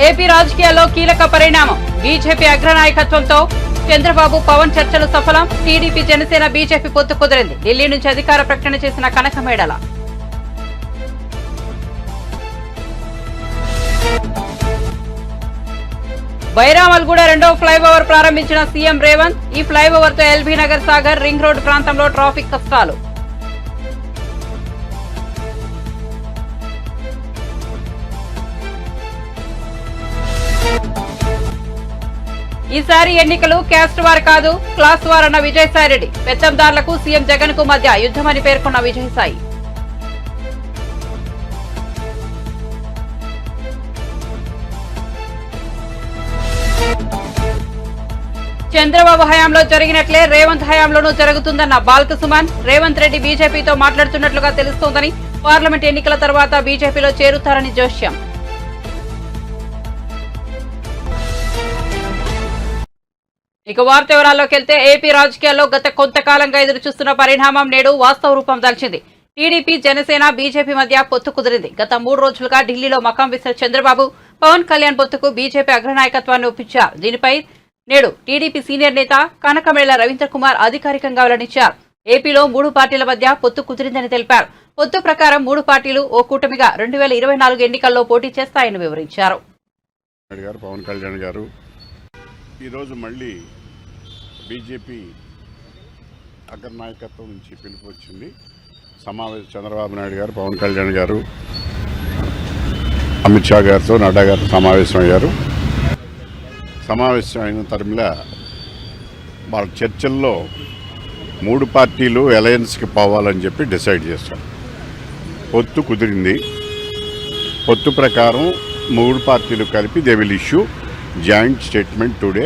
AP రాజకీయాల్లో కీలక పరిణామం. బీజేపీ అగ్రనాయకత్వంతో చంద్రబాబు పవన్ చర్చలు సఫలం. టీడీపీ జనసేన బీజేపీ పొత్తు కుదిరింది. ఢిల్లీ నుంచి అధికార ప్రకటన చేసిన కనకమేడల. బైరామల్గూడ రెండవ ఫ్లైఓవర్ ప్రారంభించిన సీఎం రేవంత్. ఈ ఫ్లైఓవర్ తో LB Nagar Sagar ring road ప్రాంతంలో ట్రాఫిక్ కష్టాలు. ఈసారి ఎన్నికలు క్యాస్ట్ వార్ కాదు, క్లాస్ వార్ అన్న విజయసాయిరెడ్డి. పెత్తందారులకు సీఎం జగన్ కు మధ్య యుద్ధమని పేర్కొన్న విజయసాయి. చంద్రబాబు హయాంలో జరిగినట్లే రేవంత్ హయాంలోనూ జరుగుతుందన్న బాల్క సుమన్. రేవంత్ రెడ్డి బీజేపీతో మాట్లాడుతున్నట్లుగా తెలుస్తోందని, పార్లమెంట్ ఎన్నికల తర్వాత బీజేపీలో చేరుతారని జోష్యం. ఇక వార్త వివరాల్లోకి వెళ్తే ఏపీ రాజకీయాల్లో గత కొంతకాలంగా ఎదురుచూస్తున్న పరిణామం నేడు వాస్తవ రూపం దాల్చింది. టీడీపీ జనసేన బీజేపీ మధ్య పొత్తు కుదిరింది. గత 3 రోజులుగా ఢిల్లీలో మకాం వేసిన చంద్రబాబు పవన్ కళ్యాణ్ పొత్తుకు బీజేపీ అగ్రనాయకత్వాన్ని ఒప్పించారు. దీనిపై నేడు టీడీపీ సీనియర్ నేత కనకమేడల రవీంద్ర కుమార్ అధికారికంగా వెల్లడించారు. ఏపీలో 3 పార్టీల మధ్య పొత్తు కుదిరిందని తెలిపారు. పొత్తు ప్రకారం 3 పార్టీలు ఓ కూటమిగా 2024 ఎన్నికల్లో పోటీ చేస్తాయని వివరించారు. పవన్ కళ్యాణ్ గారు ఈరోజు మళ్ళీ బీజేపీ అగ్రనాయకత్వం నుంచి పిలుపు వచ్చింది. సమావేశం చంద్రబాబు నాయుడు గారు, పవన్ కళ్యాణ్ గారు, అమిత్ షా గారితో, నడ్డా గారితో సమావేశం అయ్యారు. సమావేశం అయిన తరుణంలో వాళ్ళ చర్చల్లో 3 పార్టీలు అలయన్స్కి పోవాలని చెప్పి డిసైడ్ చేశారు. పొత్తు కుదిరింది. పొత్తు ప్రకారం 3 పార్టీలు కలిపి they will issue joint statement today.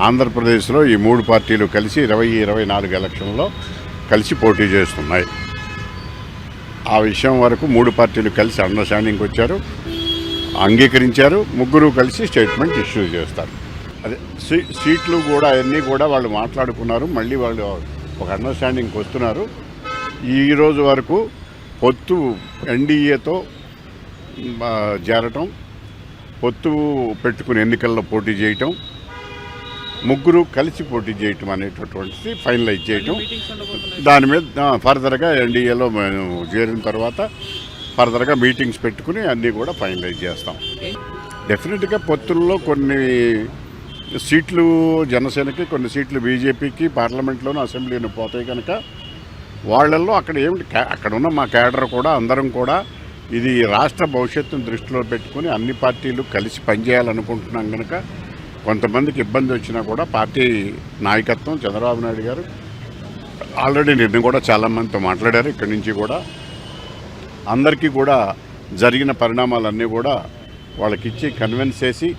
ఆంధ్రప్రదేశ్లో ఈ 3 పార్టీలు కలిసి 2024 ఎలక్షన్లో కలిసి పోటీ చేస్తున్నాయి. ఆ విషయం వరకు 3 పార్టీలు కలిసి అండర్స్టాండింగ్కి వచ్చారు, అంగీకరించారు. 3 కలిసి స్టేట్మెంట్ ఇష్యూ చేస్తారు. అదే సీట్లు కూడా అన్నీ కూడా వాళ్ళు మాట్లాడుకున్నారు. మళ్ళీ వాళ్ళు ఒక అండర్స్టాండింగ్కి వస్తున్నారు. ఈరోజు వరకు పొత్తు ఎన్డీఏతో చేరటం, పొత్తు పెట్టుకుని ఎన్నికల్లో పోటీ చేయటం, 3 కలిసి పోటీ చేయటం అనేటటువంటిది ఫైనలైజ్ చేయటం. దాని మీద ఫర్దర్గా ఎన్డీఏలో మేము చేరిన తర్వాత ఫర్దర్గా మీటింగ్స్ పెట్టుకుని అన్నీ కూడా ఫైనలైజ్ చేస్తాం. డెఫినెట్గా పొత్తుల్లో కొన్ని సీట్లు జనసేనకి, కొన్ని సీట్లు బీజేపీకి పార్లమెంట్లోనూ అసెంబ్లీని పోతాయి కనుక వాళ్ళల్లో అక్కడ ఏమిటి అక్కడ ఉన్న మా క్యాడర్ కూడా అందరం కూడా ఇది రాష్ట్ర భవిష్యత్తును దృష్టిలో పెట్టుకుని అన్ని పార్టీలు కలిసి పనిచేయాలనుకుంటున్నాం కనుక కొంతమందికి ఇబ్బంది వచ్చినా కూడా పార్టీ నాయకత్వం చంద్రబాబు నాయుడు గారు ఆల్రెడీ నిన్న కూడా చాలామందితో మాట్లాడారు. ఇక్కడి నుంచి కూడా అందరికీ కూడా జరిగిన పరిణామాలన్నీ కూడా వాళ్ళకిచ్చి కన్విన్స్ చేసి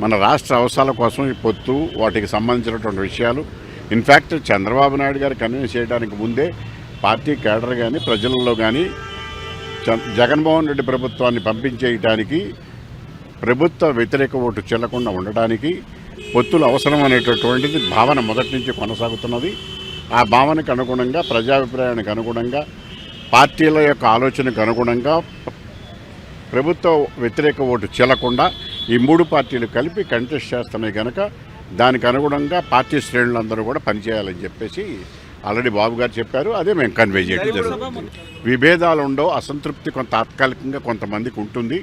మన రాష్ట్ర అవసరాల కోసం ఈ పొత్తు, వాటికి సంబంధించినటువంటి విషయాలు, ఇన్ఫ్యాక్ట్ చంద్రబాబు నాయుడు గారు కన్విన్స్ చేయడానికి ముందే పార్టీ కేడర్ కానీ ప్రజలలో కానీ జగన్మోహన్ రెడ్డి ప్రభుత్వాన్ని పంపించేయటానికి, ప్రభుత్వ వ్యతిరేక ఓటు చెల్లకుండా ఉండడానికి పొత్తులు అవసరం అనేటటువంటిది భావన మొదటి నుంచి కొనసాగుతున్నది. ఆ భావనకు అనుగుణంగా, ప్రజాభిప్రాయానికి అనుగుణంగా, పార్టీల యొక్క ఆలోచనకు అనుగుణంగా ప్రభుత్వ వ్యతిరేక ఓటు చెల్లకుండా ఈ 3 పార్టీలు కలిపి కంటెస్ట్ చేస్తున్నాయి కనుక దానికి అనుగుణంగా పార్టీ శ్రేణులందరూ కూడా పనిచేయాలని చెప్పేసి ఆల్రెడీ బాబు గారు చెప్పారు. అదే మేము కన్వే చేయడం జరుగుతుంది. విభేదాలు ఉండవు, అసంతృప్తి కొంత తాత్కాలికంగా కొంతమందికి ఉంటుంది.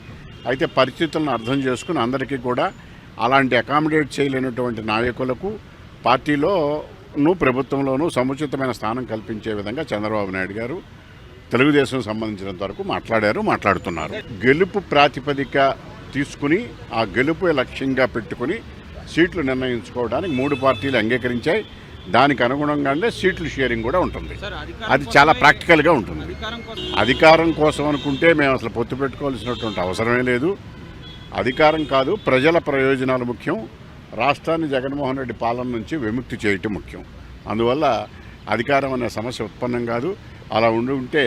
అయితే పరిస్థితులను అర్థం చేసుకుని అందరికీ కూడా అలాంటి అకామిడేట్ చేయలేనటువంటి నాయకులకు పార్టీలోనూ ప్రభుత్వంలోనూ సముచితమైన స్థానం కల్పించే విధంగా చంద్రబాబు నాయుడు గారు తెలుగుదేశం సంబంధించినంత వరకు మాట్లాడుతున్నారు. గెలుపు ప్రాతిపదిక తీసుకుని ఆ గెలుపు లక్ష్యంగా పెట్టుకుని సీట్లు నిర్ణయించుకోవడానికి 3 పార్టీలు అంగీకరించాయి. దానికి అనుగుణంగానే సీట్లు షేరింగ్ కూడా ఉంటుంది. అది చాలా ప్రాక్టికల్గా ఉంటుంది. అధికారం కోసం అనుకుంటే మేము అసలు పొత్తు పెట్టుకోవాల్సినటువంటి అవసరమే లేదు. అధికారం కాదు, ప్రజల ప్రయోజనాలు ముఖ్యం. రాష్ట్రాన్ని జగన్మోహన్ రెడ్డి పాలన నుంచి విముక్తి చేయటం ముఖ్యం. అందువల్ల అధికారం అనే సమస్య ఉత్పన్నం కాదు. అలా ఉంటే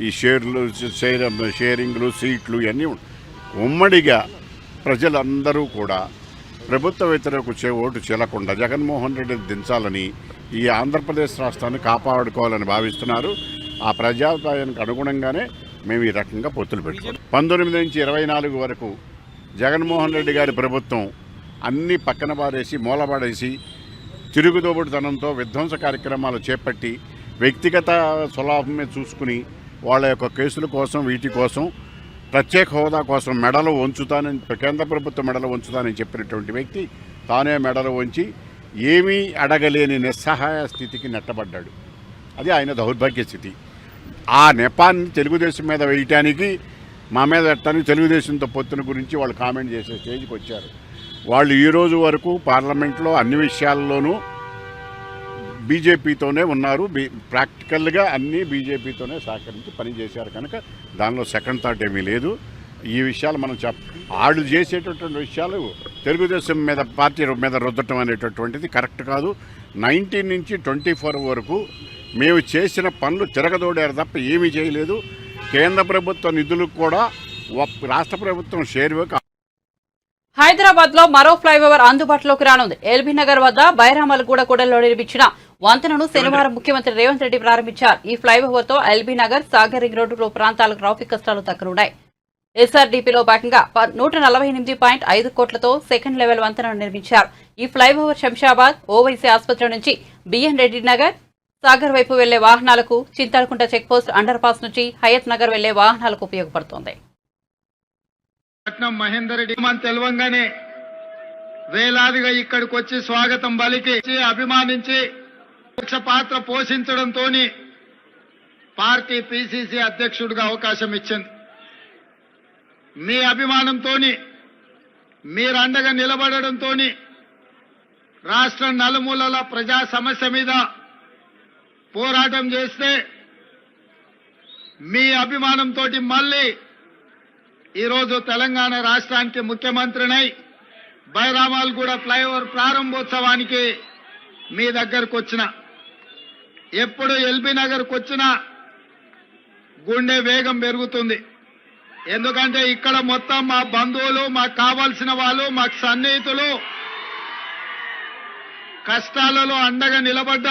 ఈ షేరింగ్లు, సీట్లు ఇవన్నీ ఉమ్మడిగా ప్రజలందరూ కూడా ప్రభుత్వ వ్యతిరేక ఓటు చెల్లకుండా జగన్మోహన్ రెడ్డిని దించాలని, ఈ ఆంధ్రప్రదేశ్ రాష్ట్రాన్ని కాపాడుకోవాలని భావిస్తున్నారు. ఆ ప్రజాభిప్రాయానికి అనుగుణంగానే మేము ఈ రకంగా పొత్తులు పెట్టుకున్నాం. 19 నుంచి 24 వరకు జగన్మోహన్ రెడ్డి గారి ప్రభుత్వం అన్నీ పక్కన పారేసి మూలపడేసి తిరుగుదోబుడుతనంతో విధ్వంస కార్యక్రమాలు చేపట్టి వ్యక్తిగత స్వలాభమే చూసుకుని వాళ్ళ యొక్క కేసుల కోసం వీటి కోసం ప్రత్యేక హోదా కోసం మెడలు వంచుతానని కేంద్ర ప్రభుత్వం మెడలు వంచుతానని చెప్పినటువంటి వ్యక్తి తానే మెడలు వంచి ఏమీ అడగలేని నిస్సహాయ స్థితికి నెట్టబడ్డాడు. అది ఆయన దౌర్భాగ్య స్థితి. ఆ నెపాన్ని తెలుగుదేశం మీద వేయటానికి మా మీద పెట్టడానికి తెలుగుదేశంతో పొత్తున గురించి వాళ్ళు కామెంట్ చేసే స్టేజ్కి వచ్చారు. వాళ్ళు ఈ రోజు వరకు పార్లమెంట్లో అన్ని విషయాల్లోనూ బీజేపీతోనే ఉన్నారు. ప్రాక్టికల్గా అన్నీ బీజేపీతోనే సహకరించి పనిచేశారు కనుక దానిలో సెకండ్ థాట్ ఏమీ లేదు. ఈ విషయాలు మనం వాళ్ళు చేసేటటువంటి విషయాలు తెలుగుదేశం మీద పార్టీ మీద రుద్దటం అనేటటువంటిది కరెక్ట్ కాదు. 19 నుంచి 24 వరకు మేము చేసిన పనులు తిరగదోడారు తప్ప ఏమీ చేయలేదు. కేంద్ర ప్రభుత్వ నిధులకు కూడా రాష్ట్ర ప్రభుత్వం షేర్ హైదరాబాద్ లో మరో ఫ్లైఓవర్ అందుబాటులోకి రానుంది. ఎల్బీ నగర్ వద్ద బైరామలగూడ కూడలిలో నిర్మించిన వంతెనను శనివారం ముఖ్యమంత్రి రేవంత్ రెడ్డి ప్రారంభించారు. ఈ ఫ్లైఓవర్ తో LB Nagar, Sagar ring road ప్రాంతాలకు ట్రాఫిక్ కష్టాలు తగ్గనున్నాయి. ఎస్ఆర్డీపీలో భాగంగా 148.5 కోట్లతో సెకండ్ లెవెల్ వంతెనను నిర్మించారు. ఈ ఫ్లైఓవర్ శంషాబాద్, ఓవైసీ ఆసుపత్రి నుంచి బిఎన్ రెడ్డి నగర్, సాగర్ వైపు వెళ్లే వాహనాలకు, చింతాలకుంట చెక్పోస్ట్ అండర్ పాస్ నుంచి హయత్ నగర్ వెళ్లే వాహనాలకు ఉపయోగపడుతోంది. పట్నం మహేందర్ రెడ్డి తెలవంగానే వేలాదిగా ఇక్కడికి వచ్చి స్వాగతం పలికి అభిమానించి పాత్ర పోషించడంతో పార్టీ పిసిసి అధ్యక్షుడిగా అవకాశం ఇచ్చింది. మీ అభిమానంతో మీరు అండగా నిలబడడంతో రాష్ట్ర నలుమూలల ప్రజా సమస్య మీద పోరాటం చేస్తే మీ అభిమానంతో మళ్ళీ ఈరోజు తెలంగాణ రాష్ట్రానికి ముఖ్యమంత్రినై బైరామలగూడ ఫ్లైఓవర్ ప్రారంభోత్సవానికి మీ దగ్గరకు వచ్చిన, ఎప్పుడు ఎల్బీ నగర్కు వచ్చినా గుండె వేగం పెరుగుతుంది. ఎందుకంటే ఇక్కడ మొత్తం మా బంధువులు, మాకు కావాల్సిన వాళ్ళు, మాకు సన్నిహితులు కష్టాలలో అండగా నిలబడ్డ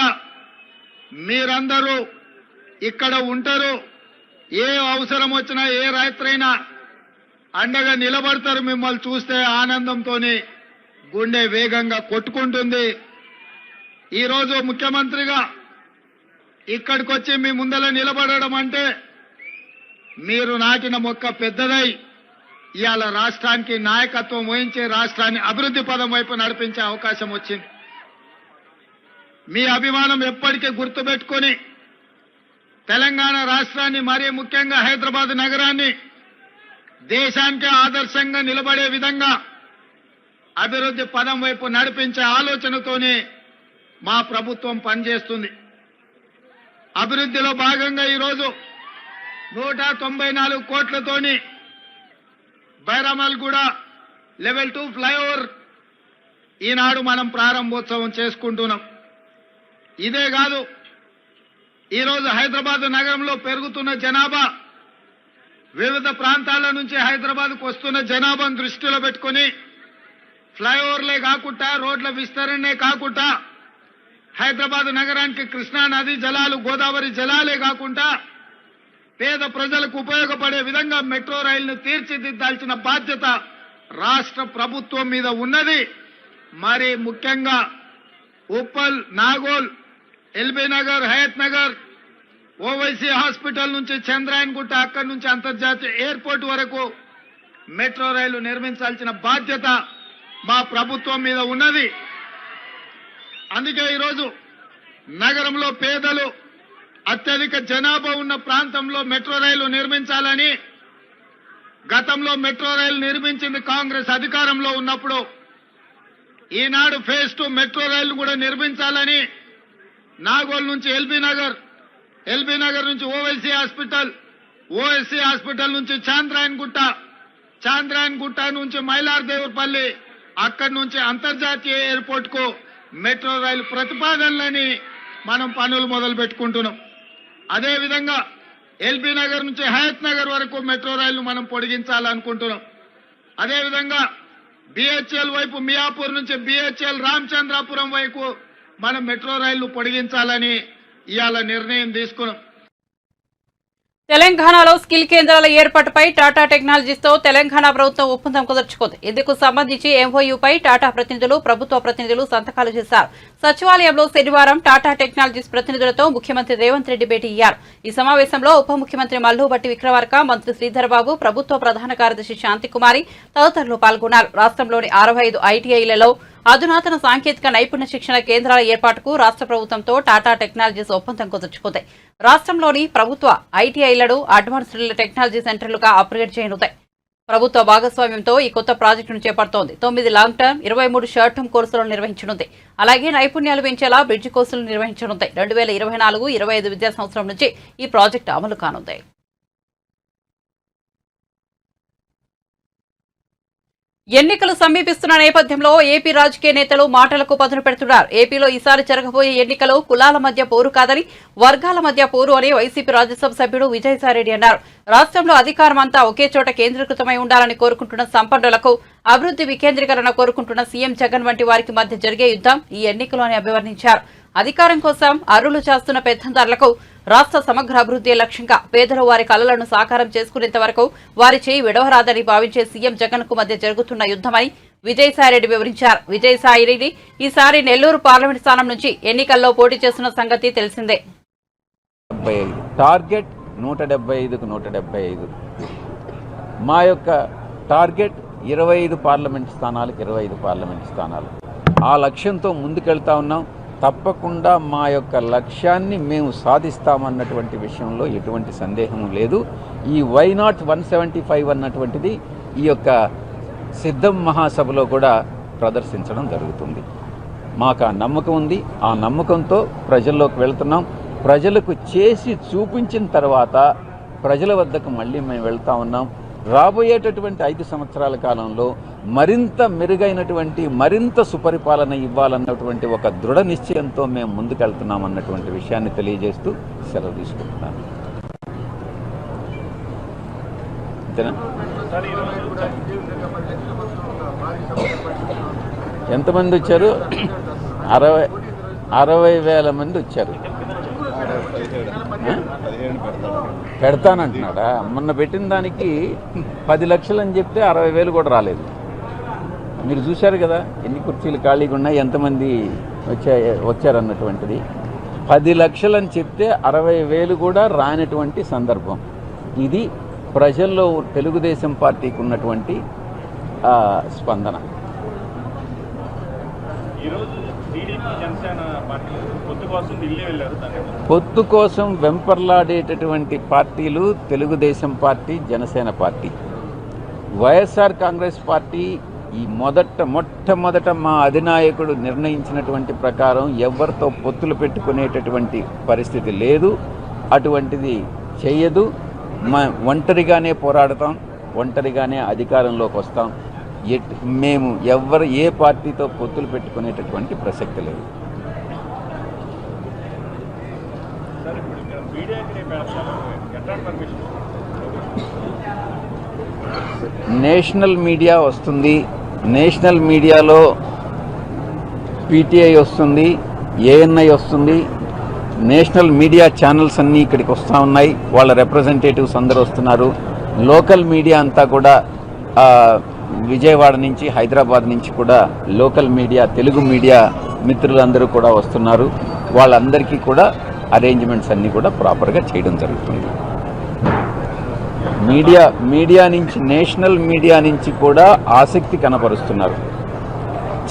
మీరందరూ ఇక్కడ ఉంటారు. ఏ అవసరం వచ్చినా ఏ రాత్రైనా అండగా నిలబడతారు. మిమ్మల్ని చూస్తే ఆనందంతో గుండె వేగంగా కొట్టుకుంటుంది. ఈరోజు ముఖ్యమంత్రిగా ఇక్కడికి వచ్చి మీ ముందర నిలబడడం అంటే మీరు నాటిన మొక్క పెద్దదై ఇవాళ రాష్ట్రానికి నాయకత్వం వహించి రాష్ట్రాన్ని అభివృద్ధి పదం వైపు నడిపించే అవకాశం వచ్చింది. మీ అభిమానం ఎప్పటికీ గుర్తుపెట్టుకొని తెలంగాణ రాష్ట్రాన్ని, మరీ ముఖ్యంగా హైదరాబాద్ నగరాన్ని దేశానికి ఆదర్శంగా నిలబడే విధంగా అభివృద్ధి పదం వైపు నడిపించే ఆలోచనతోనే మా ప్రభుత్వం పనిచేస్తుంది. అభివృద్ధిలో భాగంగా ఈరోజు 194 కోట్లతోని బైరామలగూడ లెవెల్ 2 ఫ్లైఓవర్ ఈనాడు మనం ప్రారంభోత్సవం చేసుకుంటున్నాం. ఇదే కాదు, ఈరోజు హైదరాబాద్ నగరంలో పెరుగుతున్న జనాభా, వివిధ ప్రాంతాల నుంచి హైదరాబాద్కు వస్తున్న జనాభాను దృష్టిలో పెట్టుకుని ఫ్లైఓవర్లే కాకుండా, రోడ్ల విస్తరణే కాకుండా, హైదరాబాద్ నగరానికి కృష్ణా నది జలాలు, గోదావరి జలాలే కాకుండా పేద ప్రజలకు ఉపయోగపడే విధంగా మెట్రో రైలును తీర్చిదిద్దాల్సిన బాధ్యత రాష్ట్ర ప్రభుత్వం మీద ఉన్నది. మరి ముఖ్యంగా ఉప్పల్, నాగోల్, ఎల్బీ నగర్, హయత్ నగర్, ఓవైసీ హాస్పిటల్ నుంచి చంద్రాయన్ గుట్ట, అక్కడి నుంచి అంతర్జాతీయ ఎయిర్పోర్ట్ వరకు మెట్రో రైలు నిర్మించాల్సిన బాధ్యత మా ప్రభుత్వం మీద ఉన్నది. అందుకే ఈరోజు నగరంలో పేదలు, అత్యధిక జనాభా ఉన్న ప్రాంతంలో మెట్రో రైలు నిర్మించాలని, గతంలో మెట్రో రైలు నిర్మించింది కాంగ్రెస్ అధికారంలో ఉన్నప్పుడు, ఈనాడు ఫేజ్ 2 మెట్రో రైలు కూడా నిర్మించాలని నాగోల్ నుంచి ఎల్బీ నగర్, ఎల్బీ నగర్ నుంచి ఓవైసీ హాస్పిటల్, ఓఎస్సీ హాస్పిటల్ నుంచి చాంద్రాయన్ గుట్ట, చాంద్రాయన్ గుట్ట నుంచి మైలార్దేవుపల్లి, అక్కడి నుంచి అంతర్జాతీయ ఎయిర్పోర్ట్ కు మెట్రో రైలు ప్రతిపాదనలని మనం పనులు మొదలు పెట్టుకుంటున్నాం. అదేవిధంగా ఎల్బీ నగర్ నుంచి హయత్ నగర్ వరకు మెట్రో రైలు మనం పొడిగించాలనుకుంటున్నాం. అదేవిధంగా బిహెచ్ఎల్ వైపు మియాపూర్ నుంచి బిహెచ్ఎల్ రామచంద్రాపురం వైపు మనం మెట్రో రైళ్లు పొడిగించాలని ఇవాళ నిర్ణయం తీసుకున్నాం. తెలంగాణలో స్కిల్ కేంద్రాల ఏర్పాటుపై టాటా టెక్నాలజీస్తో తెలంగాణ ప్రభుత్వం ఒప్పందం కుదుర్చుకుంది. ఇందుకు సంబంధించి ఎంఓయూపై టాటా ప్రతినిధులు, ప్రభుత్వ ప్రతినిధులు సంతకాలు చేశారు. సచివాలయంలో శనివారం టాటా టెక్నాలజీస్ ప్రతినిధులతో ముఖ్యమంత్రి రేవంత్ రెడ్డి భేటీ అయ్యారు. ఈ సమావేశంలో ఉప ముఖ్యమంత్రి మల్లుబట్టి విక్రమార్క, మంత్రి శ్రీధర్బాబు, ప్రభుత్వ ప్రధాన కార్యదర్శి శాంతికుమారి తదితరులు పాల్గొన్నారు. రాష్ట్రంలోని 65 ఐటీఐలలో అధునాతన సాంకేతిక నైపుణ్య శిక్షణ కేంద్రాల ఏర్పాటుకు రాష్ట్ర ప్రభుత్వంతో టాటా టెక్నాలజీస్ ఒప్పందం కుదుర్చుకుంది. రాష్ట్రంలోని ప్రభుత్వ ఐటీఐలను అడ్వాన్స్డ్ టెక్నాలజీ సెంటర్లుగా అప్గ్రేడ్ చేయనుంటాయి. ప్రభుత్వ భాగస్వామ్యంతో ఈ కొత్త ప్రాజెక్టును చేపడుతోంది. 9 లాంగ్ టర్మ్, 23 షార్ట్ టర్మ్ కోర్సులను నిర్వహించనుంది. అలాగే నైపుణ్యాలు పెంచేలా బ్రిడ్జ్ కోర్సులు నిర్వహించనుంది. 2024-25 విద్యా సంవత్సరం నుంచి ఈ ప్రాజెక్టు అమలు కానుంది. ఎన్నికలు సమీపిస్తున్న నేపథ్యంలో ఏపీ రాజకీయ నేతలు మాటలకు పదును పెడుతున్నారు. ఏపీలో ఈసారి జరగబోయే ఎన్నికలు కులాల మధ్య పోరు కాదని, వర్గాల మధ్య పోరు అని వైసీపీ రాజ్యసభ సభ్యుడు విజయసాయిరెడ్డి అన్నారు. రాష్ట్రంలో అధికారం అంతా ఒకే చోట కేంద్రీకృతమై ఉండాలని కోరుకుంటున్న సంపన్నులకు, అభివృద్ధి వికేంద్రీకరణ కోరుకుంటున్న సీఎం జగన్ వంటి వారికి మధ్య జరిగే యుద్ధం ఈ ఎన్నికలు అని అభివర్ణించారు. అధికారం కోసం అరులు చేస్తున్న పెత్తందారులకు రాష్ట్ర సమగ్ర అభివృద్ధి లక్ష్యంగా పేదలు వారి కలలను సాకారం చేసుకునేంత వరకు వారి చేయి విడవరాదని భావించే సీఎం జగన్ కు మధ్య జరుగుతున్న యుద్ధమని విజయసాయిరెడ్డి వివరించారు. విజయసాయిరెడ్డి ఈసారి నెల్లూరు పార్లమెంట్ స్థానం నుంచి ఎన్నికల్లో పోటీ చేస్తున్న సంగతి తెలిసిందే. టార్గెట్ 175కు 175. మా యొక్క టార్గెట్ 25 పార్లమెంట్ స్థానాలకు 25 పార్లమెంట్ స్థానాలు. ఆ లక్ష్యంతో ముందుకెళ్తా ఉన్నాం. తప్పకుండా మా యొక్క లక్ష్యాన్ని మేము సాధిస్తామన్నటువంటి విషయంలో ఎటువంటి సందేహము లేదు. ఈ వై నాట్ 175 అన్నటువంటిది ఈ యొక్క సిద్ధం మహాసభలో కూడా ప్రదర్శించడం జరుగుతుంది. మాకు ఆ నమ్మకం ఉంది. ఆ నమ్మకంతో ప్రజల్లోకి వెళ్తున్నాం. ప్రజలకు చేసి చూపించిన తర్వాత ప్రజల వద్దకు మళ్ళీ మేము వెళ్తా ఉన్నాం. రాబోయేటటువంటి 5 సంవత్సరాల కాలంలో మరింత మెరుగైనటువంటి, మరింత సుపరిపాలన ఇవ్వాలన్నటువంటి ఒక దృఢ నిశ్చయంతో మేము ముందుకెళ్తున్నాం అన్నటువంటి విషయాన్ని తెలియజేస్తూ సెలవు తీసుకుంటున్నాను. ఎంతమంది వచ్చారు? 60,000 మంది వచ్చారు. పెడతానంటున్నాడా? మొన్న పెట్టిన దానికి 10 లక్షలు అని చెప్తే 60,000 కూడా రాలేదు. మీరు చూశారు కదా ఎన్ని కుర్చీలు ఖాళీగా ఉన్నాయి, ఎంతమంది వచ్చారన్నటువంటిది. 10 లక్షలు అని చెప్తే 60,000 కూడా రానటువంటి సందర్భం. ఇది ప్రజల్లో తెలుగుదేశం పార్టీకి ఉన్నటువంటి స్పందన. పొత్తు కోసం వెంపర్లాడేటటువంటి పార్టీలు Telugu Desam party, Janasena party. YSR Congress party ఈ మొట్టమొదట మా అధినాయకుడు నిర్ణయించినటువంటి ప్రకారం ఎవరితో పొత్తులు పెట్టుకునేటటువంటి పరిస్థితి లేదు. అటువంటిది చేయదు. ఒంటరిగానే పోరాడతాం, ఒంటరిగానే అధికారంలోకి వస్తాం. మేము ఏ పార్టీతో పొత్తులు పెట్టుకునేటటువంటి ప్రసక్తి లేదు. నేషనల్ మీడియా వస్తుంది. నేషనల్ మీడియాలో పీటీఐ వస్తుంది, ఏఎన్ఐ వస్తుంది. నేషనల్ మీడియా ఛానల్స్ అన్నీ ఇక్కడికి వస్తూ ఉన్నాయి. వాళ్ళ రిప్రజెంటేటివ్స్ అందరూ వస్తున్నారు. లోకల్ మీడియా అంతా కూడా విజయవాడ నుంచి, హైదరాబాద్ నుంచి కూడా లోకల్ మీడియా, తెలుగు మీడియా మిత్రులందరూ కూడా వస్తున్నారు. వాళ్ళందరికీ కూడా అరేంజ్మెంట్స్ అన్నీ కూడా ప్రాపర్గా చేయడం జరుగుతుంది. మీడియా నుంచి, నేషనల్ మీడియా నుంచి కూడా ఆసక్తి కనపరుస్తున్నారు.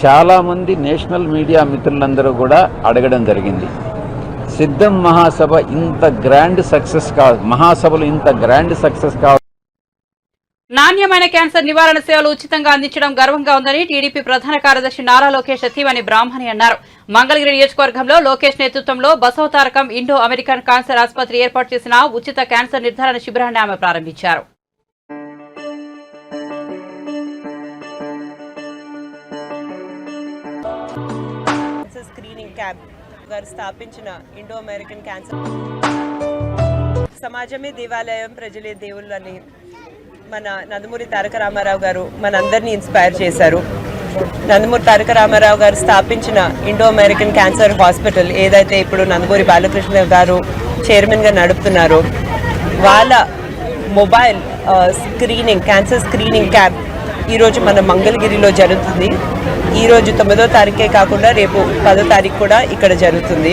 చాలామంది నేషనల్ మీడియా మిత్రులందరూ కూడా అడగడం జరిగింది. సిద్ధం మహాసభ ఇంత గ్రాండ్ సక్సెస్ మహాసభలు ఇంత గ్రాండ్ సక్సెస్ నాణ్యమైన క్యాన్సర్ నివారణ సేవలు ఉచితంగా అందించడం గర్వంగా ఉందని టీడీపీ ప్రధాన కార్యదర్శి నారా లోకేష్ సతీమణి బ్రాహ్మణి అన్నారు. మంగళగిరి నియోజకవర్గంలో లోకేష్ నేతృత్వంలో బసవతారకం ఇండో అమెరికన్ క్యాన్సర్ ఆసుపత్రి ఏర్పాటు చేసిన ఉచిత క్యాన్సర్ నిర్ధారణ శిబిరాన్ని ఆమె ప్రారంభించారు. స్క్రీనింగ్ క్యాంప్ గారు స్థాపించిన ఇండో అమెరికన్ క్యాన్సర్ సమాజమే దేవాలయం, ప్రజలే దేవుళ్ళు అని మన నందమూరి తారక రామారావు గారు మనందరినీ ఇన్స్పైర్ చేశారు. నందమూరి తారక రామారావు గారు స్థాపించిన ఇండో అమెరికన్ క్యాన్సర్ హాస్పిటల్ ఏదైతే ఇప్పుడు నందమూరి బాలకృష్ణ గారు చైర్మన్గా నడుపుతున్నారో, వాళ్ళ mobile screening, cancer screening camp ఈరోజు మన మంగళగిరిలో జరుగుతుంది. ఈరోజు 9వ తారీఖే కాకుండా రేపు 10వ తారీఖు కూడా ఇక్కడ జరుగుతుంది.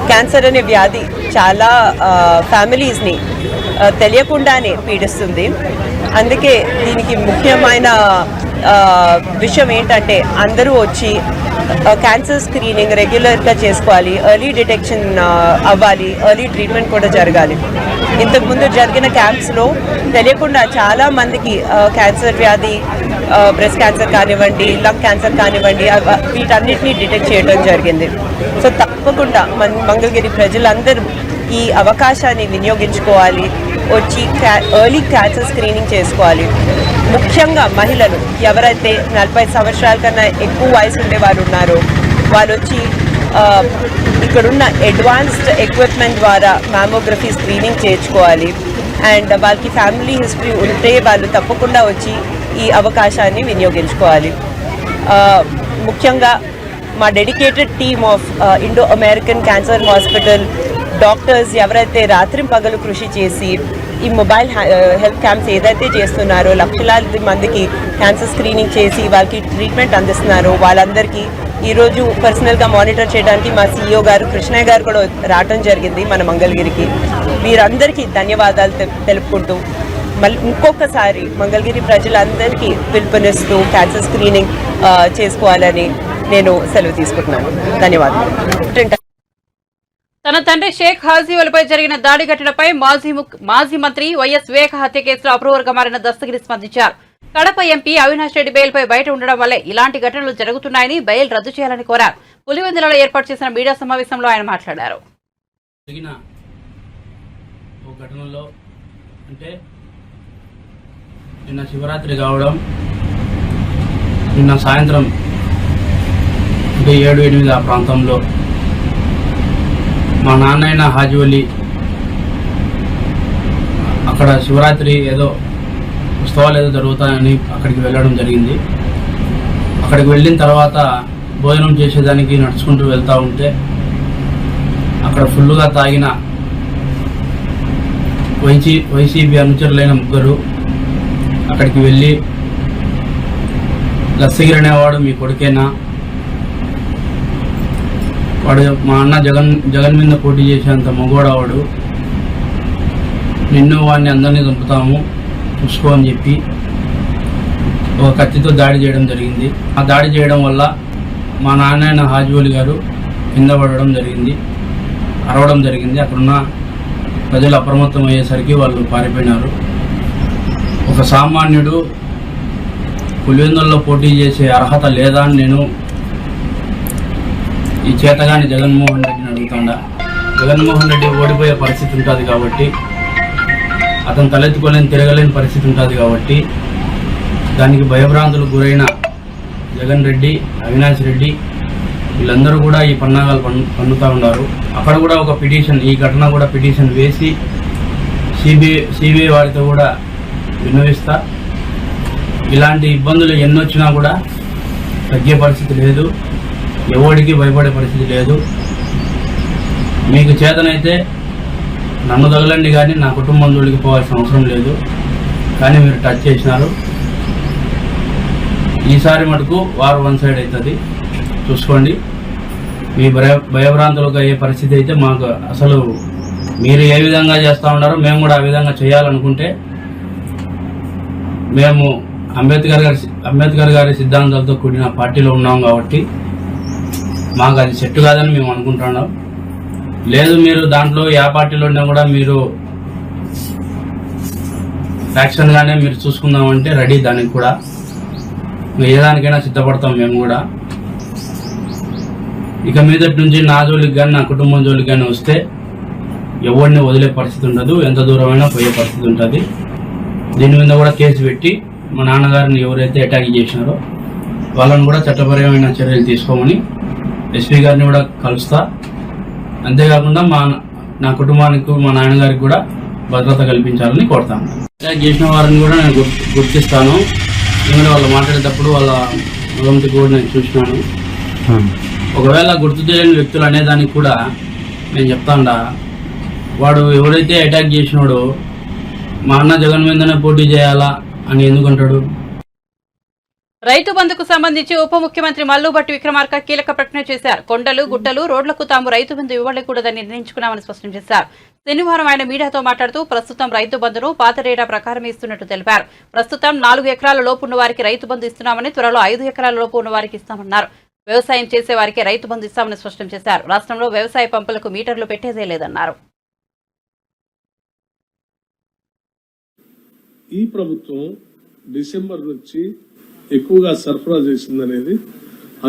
క్యాన్సర్ అనే వ్యాధి చాలా ఫ్యామిలీస్ని తెలియకుండానే పీడిస్తుంది. అందుకే దీనికి ముఖ్యమైన విషయం ఏంటంటే అందరూ వచ్చి క్యాన్సర్ స్క్రీనింగ్ రెగ్యులర్గా చేసుకోవాలి, ఎర్లీ డిటెక్షన్ అవ్వాలి, ఎర్లీ ట్రీట్మెంట్ కూడా జరగాలి. ఇంతకుముందు జరిగిన క్యాంప్స్లో తెలియకుండా చాలామందికి క్యాన్సర్ వ్యాధి, బ్రెస్ట్ క్యాన్సర్ కానివ్వండి, లంగ్ క్యాన్సర్ కానివ్వండి, వీటన్నిటిని డిటెక్ట్ చేయడం జరిగింది. సో తప్పకుండా మంగళగిరి ప్రజలందరూ ఈ అవకాశాన్ని వినియోగించుకోవాలి, వచ్చి ఎర్లీ క్యాన్సర్ స్క్రీనింగ్ చేసుకోవాలి. ముఖ్యంగా మహిళలు ఎవరైతే 40 సంవత్సరాల కన్నా ఎక్కువ వయసు ఉండే వారు ఉన్నారో వాళ్ళు వచ్చి ఇక్కడున్న అడ్వాన్స్డ్ ఎక్విప్మెంట్ ద్వారా మ్యామోగ్రఫీ స్క్రీనింగ్ చేయించుకోవాలి. అండ్ వాళ్ళకి ఫ్యామిలీ హిస్టరీ ఉంటే వాళ్ళు తప్పకుండా వచ్చి ఈ అవకాశాన్ని వినియోగించుకోవాలి. ముఖ్యంగా మా dedicated team of Indo American cancer hospital doctors ఎవరైతే రాత్రింపగలు కృషి చేసి ఈ మొబైల్ హెల్త్ క్యాంప్స్ ఏదైతే చేస్తున్నారో లక్షలాది మందికి క్యాన్సర్ స్క్రీనింగ్ చేసి వాళ్ళకి ట్రీట్మెంట్ అందిస్తున్నారో వాళ్ళందరికీ ఈరోజు పర్సనల్గా మానిటర్ చేయడానికి మా CEO గారు కృష్ణయ్య గారు కూడా రావడం జరిగింది మన మంగళగిరికి. వీరందరికీ ధన్యవాదాలు తెలుపుకుంటూ మళ్ళీ ఇంకొకసారి మంగళగిరి ప్రజలందరికీ పిలుపునిస్తూ క్యాన్సర్ స్క్రీనింగ్ చేసుకోవాలని నేను సెలవు తీసుకుంటున్నాను. ధన్యవాదాలు. తన తండ్రి షేక్ హాజీవలపై జరిగిన దాడి ఘటనపై మాజీ మంత్రి వైఎస్ వివేక హత్య కేసులో అప్రూవర్గా మారిన దస్తగిరి స్పందించారు. కడప ఎంపీ అవినాష్ రెడ్డి బెయిల్పై బయట ఉండడం వల్లే ఇలాంటి ఘటనలు జరుగుతున్నాయని బెయిల్ రద్దు చేయాలని కోరారు. పులివెందులలో ఏర్పాటు చేసిన మీడియా సమావేశంలో ఆయన మాట్లాడారు. నిన్న శివరాత్రి కావడం, నిన్న సాయంత్రం 7-8 ఆ ప్రాంతంలో మా నాన్నైన హాజీవలి అక్కడ శివరాత్రి ఏదో ఉత్సవాలు ఏదో జరుగుతాయని అక్కడికి వెళ్ళడం జరిగింది. అక్కడికి వెళ్ళిన తర్వాత భోజనం చేసేదానికి నడుచుకుంటూ వెళ్తూ ఉంటే అక్కడ ఫుల్గా తాగిన వైసీపీ అనుచరులైన ముగ్గురు అక్కడికి వెళ్ళి దస్తగిరి అనేవాడు మీ కొడుకేనా, వాడు మా అన్న జగన్ మీద పోటీ చేసేంత మగవాడవాడు, నిన్ను వాడిని అందరినీ చంపుతాము చూసుకో అని చెప్పి ఒక కత్తితో దాడి చేయడం జరిగింది. ఆ దాడి చేయడం వల్ల మా నాన్న హాజీవలి గారు కింద పడడం జరిగింది, అరవడం జరిగింది. అక్కడున్న ప్రజలు అప్రమత్తం అయ్యేసరికి వాళ్ళు పారిపోయినారు. ఒక సామాన్యుడు పులివెందుల్లో పోటీ చేసే అర్హత లేదా అని నేను ఈ చేతగాని జగన్మోహన్ రెడ్డిని అడుగుతాడా. జగన్మోహన్ రెడ్డి ఓడిపోయే పరిస్థితి ఉంటుంది కాబట్టి, అతను తలెత్తుకోలేని తిరగలేని పరిస్థితి ఉంటుంది కాబట్టి దానికి భయభ్రాంతులకు గురైన జగన్ రెడ్డి, అవినాష్ రెడ్డి వీళ్ళందరూ కూడా ఈ పన్నాగాలు పన్నుతూ ఉన్నారు. అక్కడ కూడా ఒక పిటిషన్, ఈ ఘటన కూడా పిటిషన్ వేసి సిబిఐ వారితో కూడా విన్నవిస్తా. ఇలాంటి ఇబ్బందులు ఎన్నొచ్చినా కూడా తగ్గే పరిస్థితి లేదు, ఎవరికి భయపడే పరిస్థితి లేదు. మీకు చేతనైతే నన్ను తగలండి కానీ నా కుటుంబం జోలికి పోవాల్సిన అవసరం లేదు. కానీ మీరు టచ్ చేసినారు. ఈసారి మటుకు వారు వన్ సైడ్ అవుతుంది, చూసుకోండి. మీ భయభ్రాంతులకు అయ్యే పరిస్థితి అయితే మాకు అసలు మీరు ఏ విధంగా చేస్తూ ఉన్నారో మేము కూడా ఆ విధంగా చేయాలనుకుంటే మేము అంబేద్కర్ గారి సిద్ధాంతాలతో కూడిన పార్టీలో ఉన్నాం కాబట్టి మాకు అది సెట్ కాదని మేము అనుకుంటున్నాం. లేదు మీరు దాంట్లో ఏ పార్టీలో ఉన్నా కూడా మీరు ఫ్యాక్షన్గానే మీరు చూసుకుందామంటే రెడీ, దానికి కూడా ఏ దానికైనా సిద్ధపడతాం మేము కూడా. ఇక మీదటి నుంచి నా జోలికి కానీ నా కుటుంబం జోలికి కానీ వస్తే ఎవరిని వదిలే పరిస్థితి ఉండదు, ఎంత దూరమైనా పోయే పరిస్థితి ఉంటుంది. దీని మీద కూడా కేసు పెట్టి మా నాన్నగారిని ఎవరైతే అటాక్ చేసినారో వాళ్ళని కూడా చట్టపరమైన చర్యలు తీసుకోమని ఎస్పీ గారిని కూడా కలుస్తా. అంతేకాకుండా నా కుటుంబానికి, మా నాన్నగారికి కూడా భద్రత కల్పించాలని కోరుతాను. అటాక్ చేసిన వారిని కూడా నేను గుర్తిస్తాను. ఎందుకంటే వాళ్ళు మాట్లాడేటప్పుడు వాళ్ళ ముఖంతో కూడా నేను చూసినాను. ఒకవేళ గుర్తు తెలియని వ్యక్తులు అనేదానికి కూడా నేను చెప్తాను, వాడు ఎవరైతే అటాక్ చేసినాడో మా అన్న జగన్ మీదనే పోటీ చేయాలా అని ఎందుకంటాడు? రైతు బంధుకు సంబంధించి ఉప ముఖ్యమంత్రి మల్లుభట్టి విక్రమార్క కీలక ప్రకటన చేశారు. కొండలు గుట్టలు రోడ్లకు తాము రైతు బంధు ఇవ్వలేకూడదని నిర్ణయించుకున్నామని స్పష్టం చేశారు. శనివారం ఆయన మీడియాతో మాట్లాడుతూ ప్రస్తుతం రైతు బంధును పాత రేటా ప్రకారం ఇస్తున్నట్టు తెలిపారు. ప్రస్తుతం 4 ఎకరాల లోపు ఉన్న వారికి రైతు బంధు ఇస్తున్నామని, త్వరలో 5 ఎకరాల లోపు ఉన్న వారికి ఇస్తామన్నారు. వ్యవసాయం చేసే వారికి రైతు బంధు ఇస్తామని స్పష్టం చేశారు. రాష్ట్రంలో వ్యవసాయ పంపులకు మీటర్లు పెట్టేదే లేదన్నారు. ఈ ప్రభుత్వం డిసెంబర్ నుంచి ఎక్కువగా సరఫరా చేసిందనేది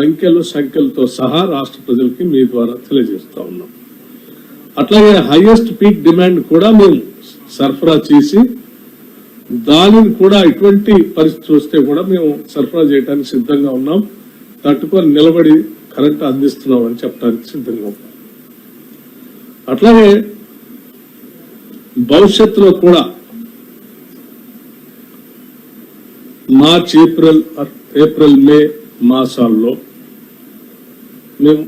అంకెలు సంఖ్యలతో సహా రాష్ట్ర ప్రజలకి మీ ద్వారా తెలియజేస్తా ఉన్నాం. అట్లాగే హైయెస్ట్ పీక్ డిమాండ్ కూడా మేము సరఫరా చేసి దానిని కూడా ఇటువంటి పరిస్థితి వస్తే కూడా మేము సరఫరా చేయడానికి సిద్ధంగా ఉన్నాం. తట్టుకొని నిలబడి కరెంట్ అందిస్తున్నాం అని చెప్పడానికి సిద్ధంగా ఉన్నాం. అట్లాగే భవిష్యత్తులో కూడా మార్చ్, ఏప్రిల్, మే మాసాల్లో మేము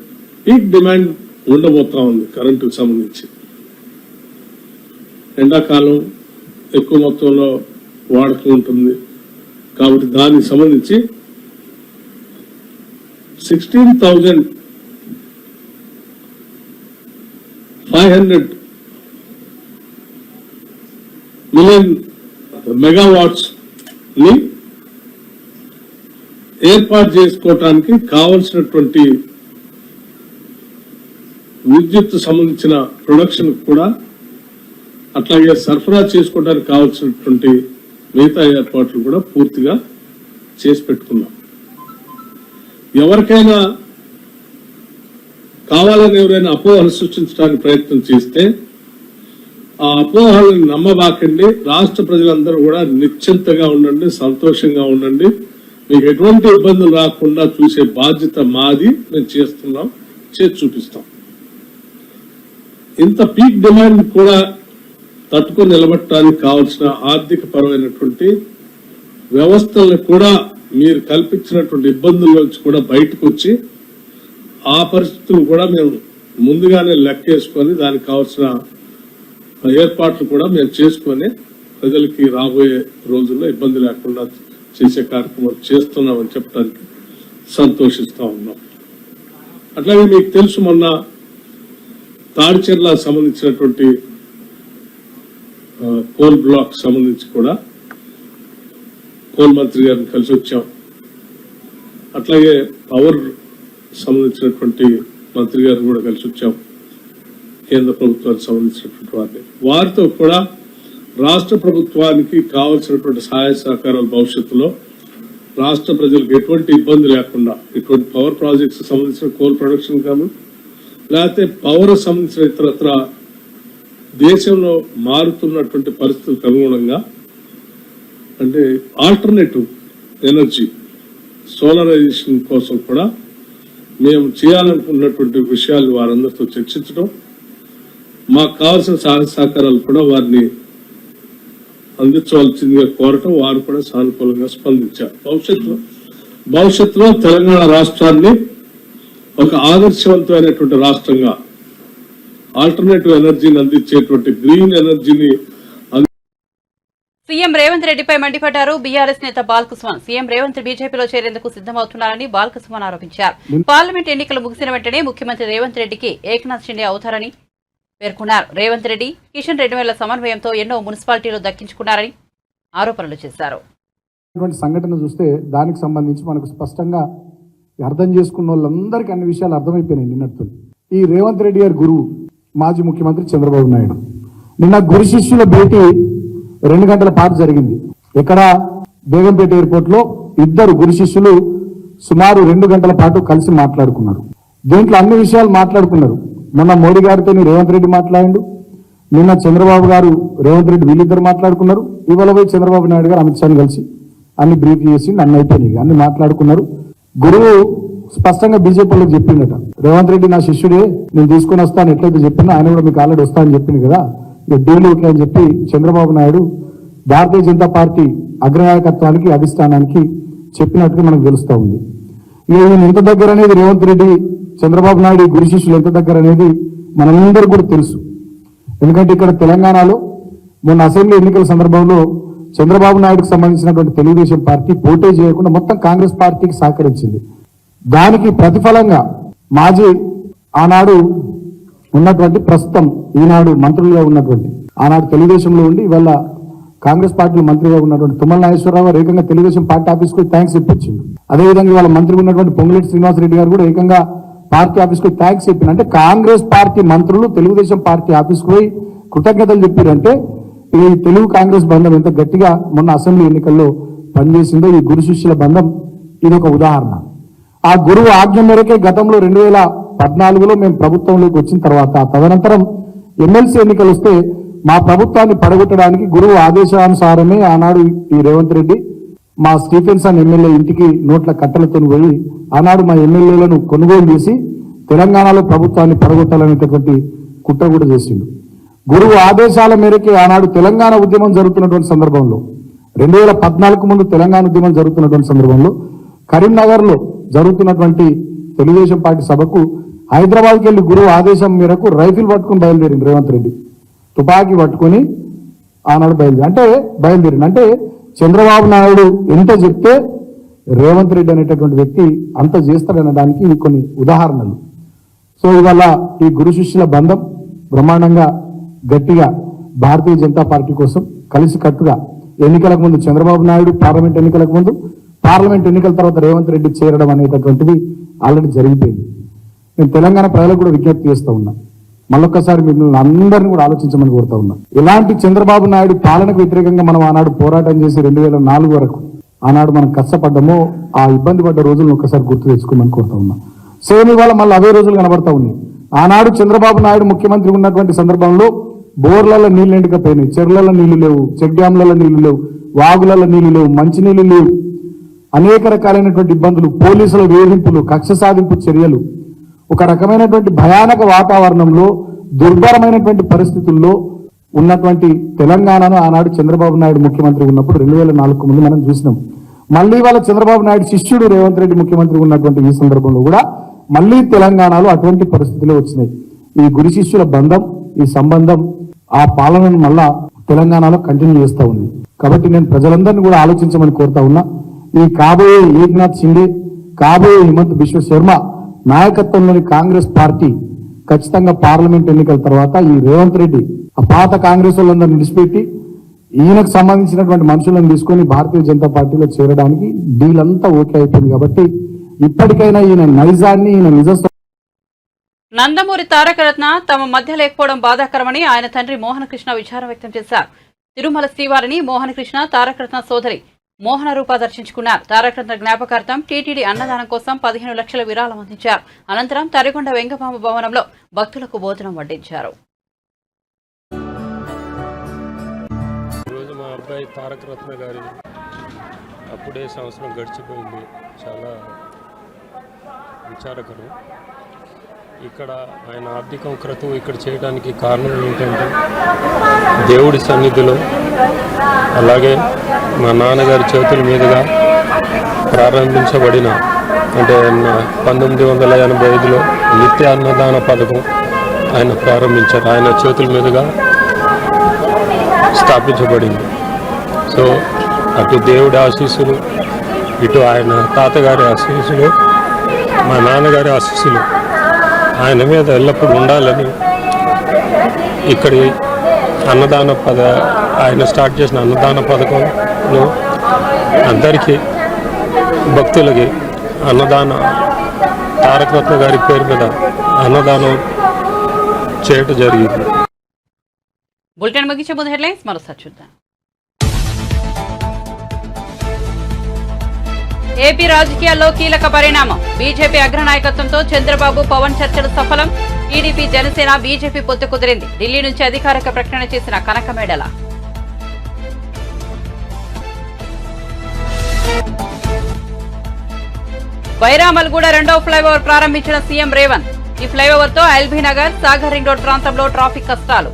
పీక్ డిమాండ్ ఉండబోతా ఉంది. కరెంటుకు సంబంధించి ఎండాకాలం ఎక్కువ మొత్తంలో వాడకం ఉంటుంది కాబట్టి దానికి సంబంధించి 16,500 మిలియన్ మెగావాట్స్ ని ఏర్పాటు చేసుకోవటానికి కావలసినటువంటి విద్యుత్ సంబంధించిన ప్రొడక్షన్ కూడా అట్లాగే సరఫరా చేసుకోవడానికి కావాల్సినటువంటి మిగతా ఏర్పాట్లు కూడా పూర్తిగా చేసి పెట్టుకున్నాం. ఎవరికైనా కావాలని ఎవరైనా అపోహలు సృష్టించడానికి ప్రయత్నం చేస్తే ఆ అపోహలను నమ్మబాకండి. రాష్ట్ర ప్రజలందరూ కూడా నిశ్చింతగా ఉండండి, సంతోషంగా ఉండండి. మీకు ఎటువంటి ఇబ్బందులు రాకుండా చూసే బాధ్యత మాది. మేము చేస్తున్నాం, చేసి చూపిస్తాం. ఇంత పీక్ డిమాండ్ కూడా తట్టుకొని నిలబట్టడానికి కావాల్సిన ఆర్థిక పరమైనటువంటి వ్యవస్థలను కూడా మీరు కల్పించినటువంటి ఇబ్బందుల నుంచి కూడా బయటకు వచ్చి ఆ పరిస్థితులు కూడా మేము ముందుగానే లెక్కేసుకొని దానికి కావాల్సిన ఏర్పాట్లు కూడా మేము చేసుకొని ప్రజలకి రాబోయే రోజుల్లో ఇబ్బంది లేకుండా చేసే కార్యక్రమాలు చేస్తున్నామని చెప్పడానికి సంతోషిస్తా ఉన్నాం. అట్లాగే మీకు తెలుసు, మొన్న తాడిచెర్ల సంబంధించినటువంటి కోల్ బ్లాక్ సంబంధించి కూడా కోల్ మంత్రి గారిని కలిసి వచ్చాం. అట్లాగే పవర్ సంబంధించినటువంటి మంత్రి గారిని కూడా కలిసి వచ్చాం, కేంద్ర ప్రభుత్వానికి సంబంధించినటువంటి వారిని. వారితో కూడా రాష్ట్ర ప్రభుత్వానికి కావాల్సినటువంటి సహాయ సహకారాలు భవిష్యత్తులో రాష్ట్ర ప్రజలకు ఎటువంటి ఇబ్బంది లేకుండా ఇటువంటి పవర్ ప్రాజెక్ట్స్ సంబంధించిన కోల్ ప్రొడక్షన్ కానీ లేకపోతే పవర్ సంబంధించిన ఇతరత్ర దేశంలో మారుతున్నటువంటి పరిస్థితులకు అనుగుణంగా అంటే ఆల్టర్నేటివ్ ఎనర్జీ సోలరైజేషన్ కోసం కూడా మేము చేయాలనుకున్నటువంటి విషయాలు వారందరితో చర్చించడం, మాకు కావాల్సిన సహాయ సహకారాలు కూడా వారిని అందించవలసిందిగా కోరటం, వారు కూడా సానుకూలంగా స్పందించారు. భవిష్యత్తులో తెలంగాణ రాష్ట్రాన్ని ఒక ఆదర్శవంతమైనటువంటి రాష్ట్రంగా ఆల్టర్నేటివ్ ఎనర్జీని అందించేటువంటి గ్రీన్ ఎనర్జీని సీఎం రేవంత్ రెడ్డిపై మండిపడ్డారు బీఆర్ఎస్ నేత బాల్కసుమన్. సీఎం రేవంత్ బీజేపీలో చేరేందుకు సిద్దమవుతున్నారని బాల్కసుమన్ ఆరోపించారు. పార్లమెంట్ ఎన్నికలు ముగిసిన వెంటనే ముఖ్యమంత్రి రేవంత్ రెడ్డికి ఏక్నాథ్ షిండే అవుతారని పేర్కొన్నారు. రేవంత్ రెడ్డి, కిషన్ రెడ్డిల సమన్వయంతో ఎన్నో మున్సిపాలిటీలు దక్కించుకున్నారని ఆరోపణలు చేశారు. సంఘటన చూస్తే దానికి సంబంధించి మనకు స్పష్టంగా అర్థం చేసుకున్న వాళ్ళందరికీ అన్ని విషయాలు అర్థమైపోయినాయి. నిన్నటితో ఈ రేవంత్ రెడ్డి గారి గురువు మాజీ ముఖ్యమంత్రి చంద్రబాబు నాయుడు నిన్న గురు శిష్యుల భేటీ 2 గంటల పాటు జరిగింది. ఇక్కడ బేగంపేట ఎయిర్పోర్ట్ లో ఇద్దరు గురు శిష్యులు సుమారు 2 గంటల పాటు కలిసి మాట్లాడుకున్నారు. దీంట్లో అన్ని విషయాలు మాట్లాడుకున్నారు. మొన్న మోడీ గారితో రేవంత్ రెడ్డి మాట్లాడిండు, నిన్న చంద్రబాబు గారు రేవంత్ రెడ్డి వీళ్ళిద్దరు మాట్లాడుకున్నారు. ఇవాళ పోయి చంద్రబాబు నాయుడు గారు అమిత్ షాని కలిసి అన్ని బ్రీఫ్ చేసి అన్ని అయిపోయినాయి, అన్ని మాట్లాడుకున్నారు. గురువు స్పష్టంగా బీజేపీలో చెప్పిండట, రేవంత్ రెడ్డి నా శిష్యుడే, నేను తీసుకొని వస్తాను ఎట్లయితే చెప్పినా ఆయన కూడా మీకు ఆల్రెడీ వస్తానని చెప్పింది కదా, ఇక డీల్ ఓకే అని చెప్పి చంద్రబాబు నాయుడు భారతీయ జనతా పార్టీ అగ్రనాయకత్వానికి అధిష్టానానికి చెప్పినట్టుగా మనకు తెలుస్తూ ఉంది. ఇక ఈయన ఎంత దగ్గర అనేది రేవంత్ రెడ్డి చంద్రబాబు నాయుడు గురు శిష్యులు ఎంత దగ్గర అనేది మనందరూ కూడా తెలుసు. ఎందుకంటే ఇక్కడ తెలంగాణలో మొన్న అసెంబ్లీ ఎన్నికల సందర్భంలో చంద్రబాబు నాయుడుకు సంబంధించినటువంటి తెలుగుదేశం పార్టీ పోటీ చేయకుండా మొత్తం కాంగ్రెస్ పార్టీకి సహకరించింది. దానికి ప్రతిఫలంగా మాజీ ఆనాడు ఉన్నటువంటి ప్రస్తుతం ఈనాడు మంత్రులుగా ఉన్నటువంటి ఆనాడు తెలుగుదేశంలో ఉండి ఇవాళ కాంగ్రెస్ పార్టీలో మంత్రిగా ఉన్నటువంటి తుమ్మల నాగేశ్వరరావు గారు ఏకంగా తెలుగుదేశం పార్టీ ఆఫీస్కు థ్యాంక్స్ చెప్పించింది. అదేవిధంగా ఇవాళ మంత్రిగా ఉన్నటువంటి పొంగులేటి శ్రీనివాసరెడ్డి గారు కూడా ఏకంగా పార్టీ ఆఫీస్కు థ్యాంక్స్ చెప్పింది. అంటే కాంగ్రెస్ పార్టీ మంత్రులు తెలుగుదేశం పార్టీ ఆఫీస్కు పోయి కృతజ్ఞతలు చెప్పారంటే ఈ తెలుగు కాంగ్రెస్ బంధం ఎంత గట్టిగా మొన్న అసెంబ్లీ ఎన్నికల్లో పనిచేసిందో ఈ గురు శిష్యుల బంధం ఇది ఒక ఉదాహరణ. ఆ గురువు ఆజ్ఞ మేరకే గతంలో 2014లో మేము ప్రభుత్వంలోకి వచ్చిన తర్వాత తదనంతరం ఎమ్మెల్సీ ఎన్నికలు వస్తే మా ప్రభుత్వాన్ని పడగొట్టడానికి గురువు ఆదేశానుసారమే ఆనాడు ఈ రేవంత్ రెడ్డి మా స్టీఫెన్సన్ ఎమ్మెల్యే ఇంటికి నోట్ల కట్టలతో పోయి ఆనాడు మా ఎమ్మెల్యేలను కొనుగోలు చేసి తెలంగాణలో ప్రభుత్వాన్ని పడగొట్టాలనేటటువంటి కుట్ర కూడా చేసిండు. గురువు ఆదేశాల మేరకే ఆనాడు తెలంగాణ ఉద్యమం జరుగుతున్నటువంటి సందర్భంలో 2014 ముందు తెలంగాణ ఉద్యమం జరుగుతున్నటువంటి సందర్భంలో కరీంనగర్లో జరుగుతున్నటువంటి తెలుగుదేశం పార్టీ సభకు హైదరాబాద్కి వెళ్లి గురువు ఆదేశం మేరకు రైఫిల్ పట్టుకుని బయలుదేరింది రేవంత్ రెడ్డి. తుపాకీ పట్టుకుని ఆనాడు బయలుదేరింది. అంటే చంద్రబాబు నాయుడు ఎంత చెప్తే రేవంత్ రెడ్డి అనేటటువంటి వ్యక్తి అంత చేస్తాడనడానికి ఇవి కొన్ని ఉదాహరణలు. సో ఇవాళ ఈ గురు శిష్యుల బంధం బ్రహ్మాండంగా గట్టిగా భారతీయ జనతా పార్టీ కోసం కలిసి కట్టుగా ఎన్నికలకు ముందు చంద్రబాబు నాయుడు పార్లమెంట్ ఎన్నికలకు ముందు, పార్లమెంట్ ఎన్నికల తర్వాత రేవంత్ రెడ్డి చేరడం అనేటటువంటిది ఆల్రెడీ జరిగిపోయింది. నేను తెలంగాణ ప్రజలకు కూడా విజ్ఞప్తి చేస్తూ ఉన్నా, మళ్ళొక్కసారి మిమ్మల్ని అందరినీ కూడా ఆలోచించమని కోరుతా ఉన్నా. ఎలాంటి చంద్రబాబు నాయుడు పాలనకు వ్యతిరేకంగా మనం ఆనాడు పోరాటం చేసి 2004 వరకు ఆనాడు మనం కష్టపడ్డామో ఆ ఇబ్బంది పడ్డ రోజులను ఒక్కసారి గుర్తు తెచ్చుకోమని కోరుతా ఉన్నా. సేమ్ ఇవాళ మళ్ళీ అవే రోజులు కనబడతా ఉన్నాయి. ఆనాడు చంద్రబాబు నాయుడు ముఖ్యమంత్రి ఉన్నటువంటి సందర్భంలో బోర్లలో నీళ్లు ఎండకపోయినాయి, చెరువులలో నీళ్లు లేవు, చెక్ డ్యాంలలో నీళ్లు లేవు, వాగులలో నీళ్లు లేవు, మంచినీళ్లు లేవు, అనేక రకాలైనటువంటి ఇబ్బందులు, పోలీసుల వేధింపులు, కక్ష సాధింపు చర్యలు, ఒక రకమైనటువంటి భయానక వాతావరణంలో దుర్భరమైనటువంటి పరిస్థితుల్లో ఉన్నటువంటి తెలంగాణను ఆనాడు చంద్రబాబు నాయుడు ముఖ్యమంత్రి ఉన్నప్పుడు 2004 ముందు మనం చూసినాం. మళ్ళీ వాళ్ళ చంద్రబాబు నాయుడు శిష్యుడు రేవంత్ రెడ్డి ముఖ్యమంత్రి ఉన్నటువంటి ఈ సందర్భంలో కూడా మళ్ళీ తెలంగాణలో అటువంటి పరిస్థితులే వచ్చినాయి. ఈ గురు శిష్యుల బంధం, ఈ సంబంధం ఆ పాలనను మళ్ళా తెలంగాణలో కంటిన్యూ చేస్తూ ఉంది. కాబట్టి నేను ప్రజలందరినీ కూడా ఆలోచించమని కోరుతా ఉన్నా. ఈ కాబోయే ఏక్నాథ్ షిండే, కాబోయే హిమంత్ బిశ్వ శర్మ నాయకత్వంలోని కాంగ్రెస్ పార్టీ ఖచ్చితంగా పార్లమెంట్ ఎన్నికల తర్వాత ఈ రేవంత్ రెడ్డి ఆ పాత కాంగ్రెస్ వాళ్ళందరినీ విడిచిపెట్టి ఈయనకు సంబంధించినటువంటి మనుషులను తీసుకొని భారతీయ జనతా పార్టీలో చేరడానికి డీల్ అంతా ఓకే అయిపోయింది. కాబట్టి ఇప్పటికైనా ఈయన నైజాన్ని, ఈయన నిజ నందమూరి తారకరత్న తమ మధ్య లేకపోవడం బాధాకరమని ఆయన తండ్రి మోహనకృష్ణ విచారం వ్యక్తం చేశారు. తిరుమల శ్రీవారిని మోహనకృష్ణ తారకరత్న సోదరి మోహన రూప దర్శించుకున్నారు. తారకరత్న జ్ఞాపకార్థం టీటీడీ అన్నదానం కోసం 15 లక్షల విరాళం అందించారు. అనంతరం తరిగొండ వెంగమాంబ భవనంలో భక్తులకు భోజనం వడ్డించారు. ఈరోజు మా అబ్బాయి తారకరత్న గారి అప్పుడే సంవత్సరం గడిచిపోయింది. చాలా విచారకరం. ఇక్కడ ఆయన ఆర్థిక క్రతువు ఇక్కడ చేయడానికి కారణం ఏంటంటే దేవుడి సన్నిధిలో, అలాగే మా నాన్నగారి చేతుల మీదుగా ప్రారంభించబడిన అంటే 1985లో నిత్య అన్నదాన పథకం ఆయన ప్రారంభించారు. ఆయన చేతుల మీదుగా స్థాపించబడింది. సో అటు దేవుడి ఆశీస్సులు, ఇటు ఆయన తాతగారి ఆశీస్సులు, మా నాన్నగారి ఆశీస్సులు ఆయన మీద ఎల్లప్పుడూ ఉండాలని ఇక్కడి ఆయన స్టార్ట్ చేసిన అన్నదాన పథకంలో అందరికీ భక్తులకి తారకరత్న గారి పేరు మీద అన్నదానం చేయటం జరిగింది. బులెటిన్ ముగించే ముందు హెడ్లైన్స్ మరోసారి చూద్దాం. ఏపీ రాజకీయాల్లో కీలక పరిణామం. బీజేపీ అగ్రనాయకత్వంతో చంద్రబాబు పవన్ చర్చలు సఫలం. టీడీపీ జనసేన బీజేపీ పొత్తు కుదిరింది. ఢిల్లీ నుంచి అధికారిక ప్రకటన చేసిన కనకమేడల. బైరామల్గూడ రెండో ఫ్లైఓవర్ ప్రారంభించిన సీఎం రేవంత్. ఈ ఫ్లైఓవర్ తో LB Nagar, Sagar ring road ప్రాంతంలో ట్రాఫిక్ కష్టాలు.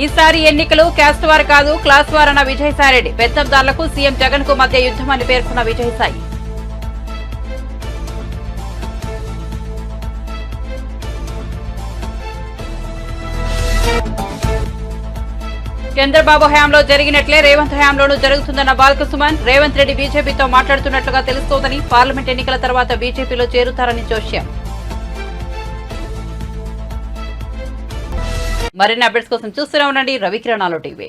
ఈసారి ఎన్నికలు క్యాస్ట్ వార్ కాదు క్లాస్ వార్ అన్న విజయసాయిరెడ్డి. పెత్తందారులకు సీఎం జగన్ కు మధ్య యుద్ధం అని పేర్కొన్న విజయసాయి. చంద్రబాబు హయాంలో జరిగినట్లే రేవంత్ హయాంలోనూ జరుగుతుందన్న బాల్కసుమన్. రేవంత్ రెడ్డి బీజేపీతో మాట్లాడుతున్నట్లుగా తెలుస్తోందని, పార్లమెంట్ ఎన్నికల తర్వాత బీజేపీలో చేరుతారని జోష్యం. మరిన్ని అప్డేట్స్ కోసం చూస్తూనే ఉండండి రవికిరణాలు టీవీ.